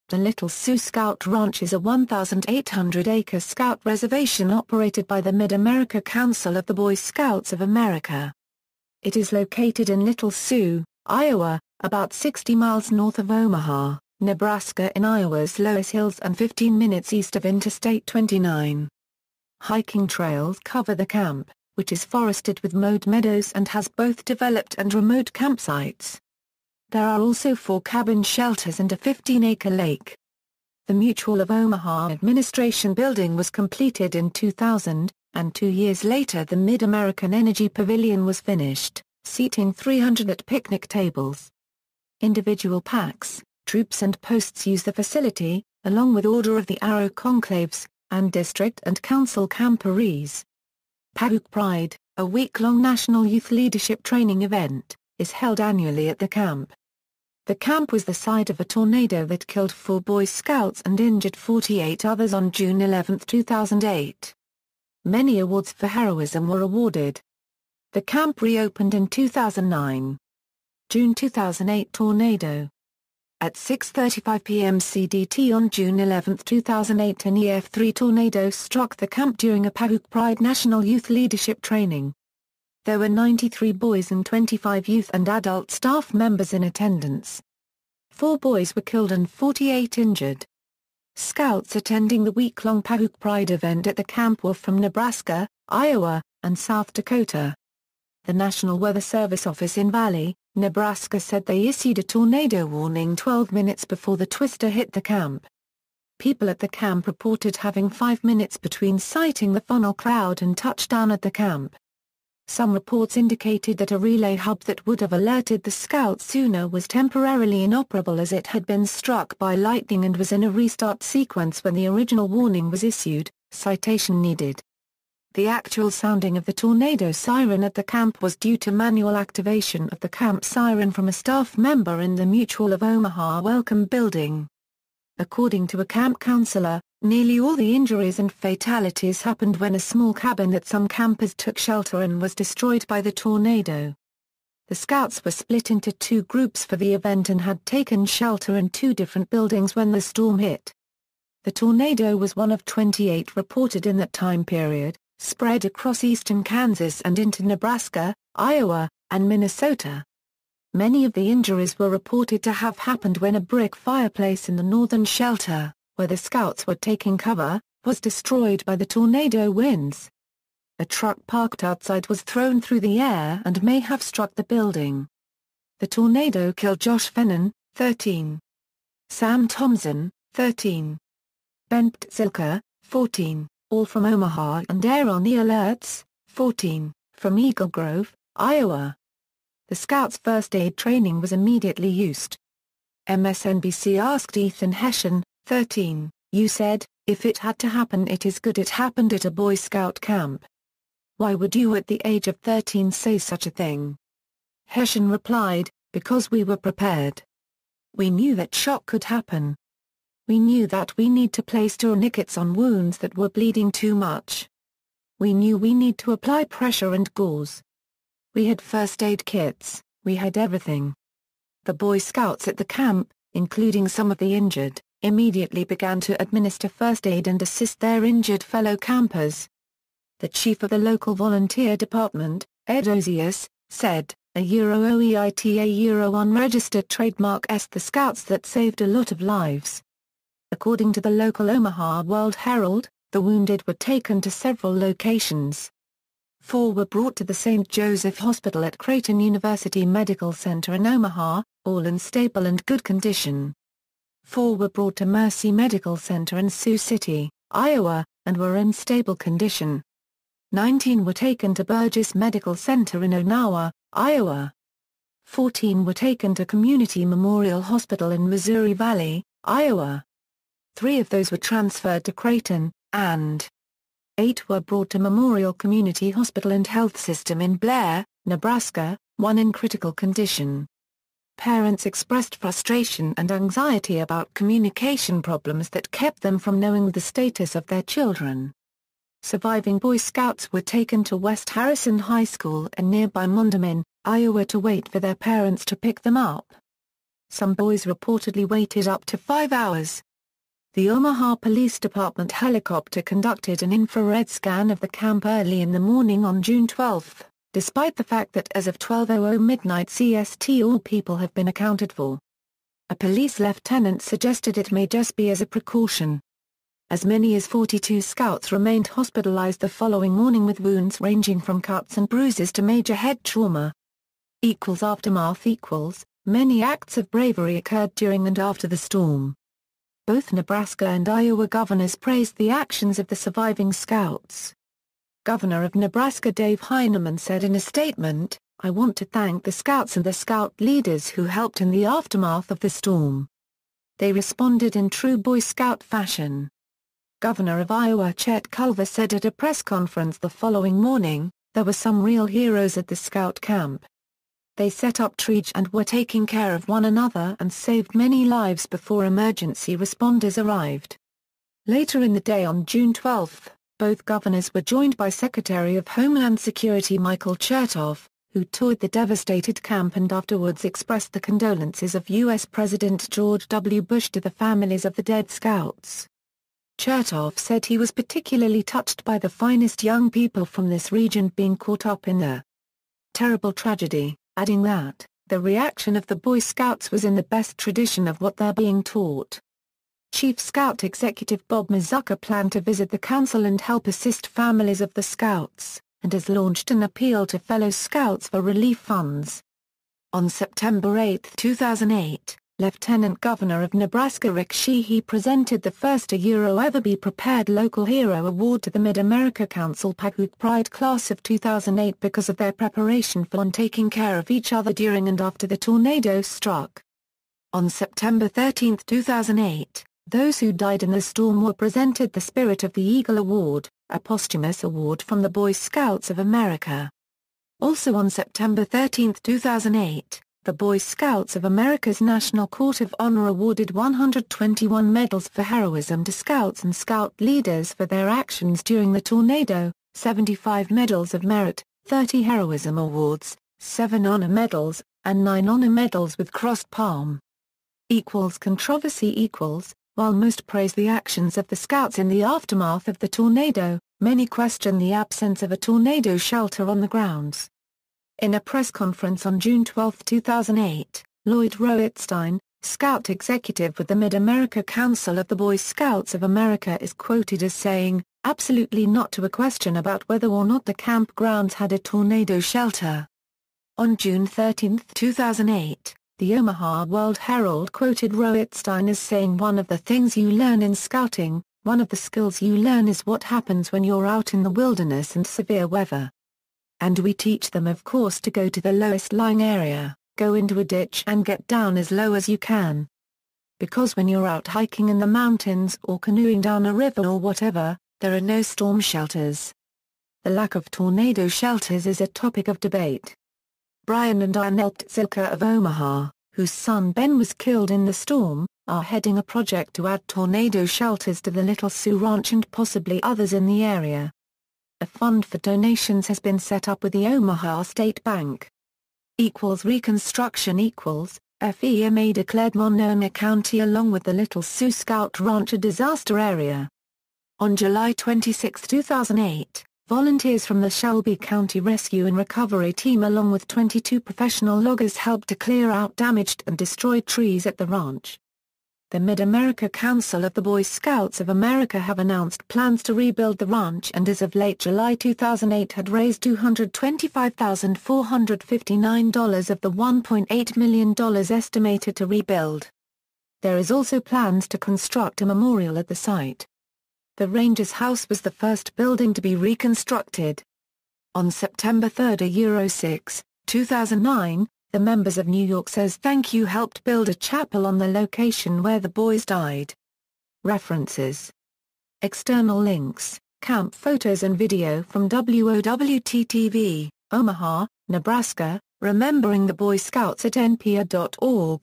The Little Sioux Scout Ranch is a 1,800-acre scout reservation operated by the Mid-America Council of the Boy Scouts of America. It is located in Little Sioux, Iowa, about 60 miles north of Omaha, Nebraska in Iowa's Loess Hills and 15 minutes east of Interstate 29. Hiking trails cover the camp, which is forested with mowed meadows and has both developed and remote campsites. There are also 4 cabin shelters and a 15-acre lake. The Mutual of Omaha Administration Building was completed in 2000, and 2 years later the Mid-American Energy Pavilion was finished, seating 300 at picnic tables. Individual packs, troops and posts use the facility, along with Order of the Arrow conclaves, and district and council camporees. Pahuk Pride, a week-long national youth leadership training event, is held annually at the camp. The camp was the site of a tornado that killed 4 Boy Scouts and injured 48 others on June 11, 2008. Many awards for heroism were awarded. The camp reopened in 2009. June 2008 tornado. At 6:35 p.m. CDT on June 11, 2008 an EF3 tornado struck the camp during a Pahuk Pride National Youth Leadership Training. There were 93 boys and 25 youth and adult staff members in attendance. 4 boys were killed and 48 injured. Scouts attending the week-long Pahuk Pride event at the camp were from Nebraska, Iowa, and South Dakota. The National Weather Service office in Valley, Nebraska said they issued a tornado warning 12 minutes before the twister hit the camp. People at the camp reported having 5 minutes between sighting the funnel cloud and touchdown at the camp. Some reports indicated that a relay hub that would have alerted the scouts sooner was temporarily inoperable as it had been struck by lightning and was in a restart sequence when the original warning was issued, citation needed. The actual sounding of the tornado siren at the camp was due to manual activation of the camp siren from a staff member in the Mutual of Omaha Welcome Building. According to a camp counselor, nearly all the injuries and fatalities happened when a small cabin that some campers took shelter in was destroyed by the tornado. The scouts were split into 2 groups for the event and had taken shelter in 2 different buildings when the storm hit. The tornado was one of 28 reported in that time period, spread across eastern Kansas and into Nebraska, Iowa, and Minnesota. Many of the injuries were reported to have happened when a brick fireplace in the northern shelter, where the scouts were taking cover, was destroyed by the tornado winds. A truck parked outside was thrown through the air and may have struck the building. The tornado killed Josh Fennon, 13. Sam Thompson, 13. Ben Ptzilka, 14, all from Omaha, and Aaron Alerts, 14, from Eagle Grove, Iowa. The scouts' first aid training was immediately used. MSNBC asked Ethan Hession, 13, "You said, if it had to happen it is good it happened at a Boy Scout camp. Why would you at the age of 13 say such a thing?" Hession replied, "Because we were prepared. We knew that shock could happen. We knew that we need to place tourniquets on wounds that were bleeding too much. We knew we need to apply pressure and gauze. We had first aid kits, we had everything." The Boy Scouts at the camp, including some of the injured, immediately began to administer first aid and assist their injured fellow campers. The chief of the local volunteer department, Ed Ozias, said, "A OEITA unregistered trademark est the Scouts that saved a lot of lives." According to the local Omaha World Herald, the wounded were taken to several locations. 4 were brought to the St. Joseph Hospital at Creighton University Medical Center in Omaha, all in stable and good condition. 4 were brought to Mercy Medical Center in Sioux City, Iowa, and were in stable condition. 19 were taken to Burgess Medical Center in Onawa, Iowa. 14 were taken to Community Memorial Hospital in Missouri Valley, Iowa. 3 of those were transferred to Creighton, and 8 were brought to Memorial Community Hospital and Health System in Blair, Nebraska, 1 in critical condition. Parents expressed frustration and anxiety about communication problems that kept them from knowing the status of their children. Surviving Boy Scouts were taken to West Harrison High School in nearby Mondawmin, Iowa to wait for their parents to pick them up. Some boys reportedly waited up to 5 hours. The Omaha Police Department helicopter conducted an infrared scan of the camp early in the morning on June 12, despite the fact that as of 12:00 midnight CST all people have been accounted for. A police lieutenant suggested it may just be as a precaution. As many as 42 scouts remained hospitalized the following morning with wounds ranging from cuts and bruises to major head trauma. Aftermath. Many acts of bravery occurred during and after the storm. Both Nebraska and Iowa governors praised the actions of the surviving scouts. Governor of Nebraska Dave Heineman said in a statement, "I want to thank the scouts and the scout leaders who helped in the aftermath of the storm. They responded in true Boy Scout fashion." Governor of Iowa Chet Culver said at a press conference the following morning, "There were some real heroes at the scout camp. They set up trees and were taking care of one another and saved many lives before emergency responders arrived." Later in the day on June 12, both governors were joined by Secretary of Homeland Security Michael Chertoff, who toured the devastated camp and afterwards expressed the condolences of U.S. President George W. Bush to the families of the dead scouts. Chertoff said he was particularly touched by the finest young people from this region being caught up in the terrible tragedy, adding that, "The reaction of the Boy Scouts was in the best tradition of what they're being taught." Chief Scout Executive Bob Mazuka planned to visit the council and help assist families of the Scouts, and has launched an appeal to fellow Scouts for relief funds. On September 8, 2008, Lieutenant Governor of Nebraska Rick Sheehy presented the first ever Be Prepared Local Hero Award to the Mid-America Council Pahut Pride Class of 2008 because of their preparation for and taking care of each other during and after the tornado struck. On September 13, 2008, those who died in the storm were presented the Spirit of the Eagle Award, a posthumous award from the Boy Scouts of America. Also on September 13, 2008, the Boy Scouts of America's National Court of Honor awarded 121 medals for heroism to scouts and scout leaders for their actions during the tornado, 75 medals of merit, 30 heroism awards, 7 honor medals, and 9 honor medals with crossed palm. Controversy. While most praise the actions of the scouts in the aftermath of the tornado, many question the absence of a tornado shelter on the grounds. In a press conference on June 12, 2008, Lloyd Roetstein, Scout Executive with the Mid-America Council of the Boy Scouts of America is quoted as saying, "Absolutely not to a question about whether or not the campgrounds had a tornado shelter." On June 13, 2008, the Omaha World-Herald quoted Roetstein as saying, "One of the things you learn in scouting, one of the skills you learn is what happens when you're out in the wilderness and severe weather. And we teach them of course to go to the lowest lying area, go into a ditch and get down as low as you can. Because when you're out hiking in the mountains or canoeing down a river or whatever, there are no storm shelters." The lack of tornado shelters is a topic of debate. Brian and ALll Zilka of Omaha, whose son Ben was killed in the storm, are heading a project to add tornado shelters to the Little Sioux Ranch and possibly others in the area. A fund for donations has been set up with the Omaha State Bank. Reconstruction. FEMA declared Monona County along with the Little Sioux Scout Ranch a disaster area. On July 26, 2008, volunteers from the Shelby County Rescue and Recovery Team along with 22 professional loggers helped to clear out damaged and destroyed trees at the ranch. The Mid-America Council of the Boy Scouts of America have announced plans to rebuild the ranch and as of late July 2008 had raised $225,459 of the $1.8 million estimated to rebuild. There is also plans to construct a memorial at the site. The Ranger's House was the first building to be reconstructed. On September 3, 2009, the members of New York Says Thank You helped build a chapel on the location where the boys died. References. External links, camp photos and video from WOWT-TV, Omaha, Nebraska, Remembering the Boy Scouts at npr.org.